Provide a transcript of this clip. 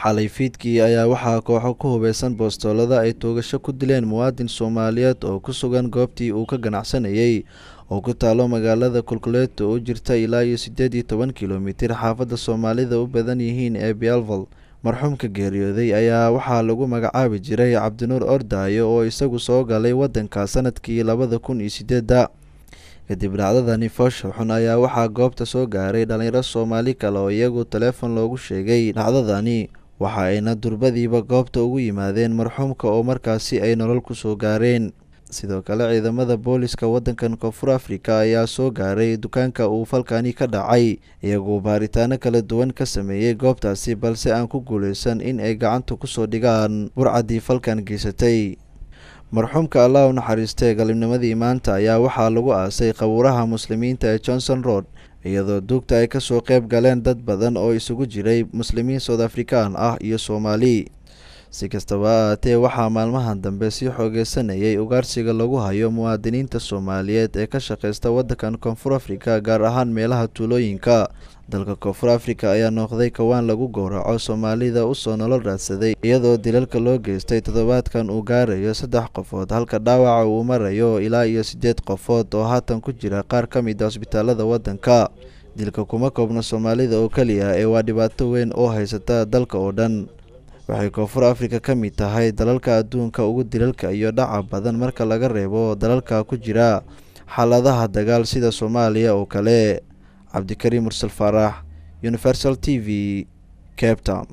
Xalay fiidkii ayaa waxaa kooxo ku hubeysan boostolada ay toogasho ku dileen muwaadin Soomaaliyeed oo ku sugan goobtii uu ka ganacsanayay oo ku taalo magaalada Kulkuleet oo u jirta ilaa 18 kiiloomitir xaafadda Soomaalida u badan yihiin ee Belleville. Marxuumka geeriyooday ayaa waxaa lagu magacaabi jiray Cabdinuur Ordaayo oo isagu soo galay waddanka sanadkii 2008. Kadib dhacdadani foosha xun ayaa waxaa goobta soo gaaray dhalinyaro Soomaali kale oo iyagu taleefan loogu sheegay dhacdadani, waxa ayna durbadiiba goobta ugu yimaadeen marxuumka oo markaasi ay nolol ku soo gaareen. Sidoo kale ciidamada booliska waddankan Koonfur Afrika ayaa soo gaaray dukaanka uu falkani ka dhacay, iyagoo baaritaano kala duwan ka sameeyay goobtaasi balse aan ku guuleysan in ay gacanta ku soo dhigaan burcadii falkan geysatay. Marxuumka Allah u naxariistay galabnimadii maanta ayaa waxaa lagu aasay qabuuraha Muslimiinta ee Johnson Road, iyadoo duugta ay ka soo qayb galeen dad badan oo isugu jiray Muslimiin South African ah iyo Soomaali. Si kastaba ha ahaatee, waxaa maalmahan dambe sii xoogeysanayay ugaarsiga lagu hayo muwaadiniinta Soomaaliyeed ee ka shaqeysta waddankan Koonfur Afrika, gaar ahaan meelaha tuulooyinka. Dalka Koonfur Afrika ayaa noqday kawaan lagu gowraco Soomaalida u soo nolol raadsaday, iyadoo dilalka loo geystay toddobaadkan uu gaarayo 3 qofood halka dhaawaca uu marayo ilaa 8 qofood oo haatan ku jira qaar ka mid ah isbitaalada waddanka. Dilka kuma koobna Soomaalida oo kaliya ee waa dhibaato weyn oo haysata dalka oo dhan. Waxay Koonfur Afrika ka mid tahay dalalka adduunka ugu dilalka iyo dhaca badan marka laga reebo dalalka ku jira xaaladaha dagaal sida Soomaaliya oo kale. Cabdikariim Mursal Faarax, Universal TV, Cape Town.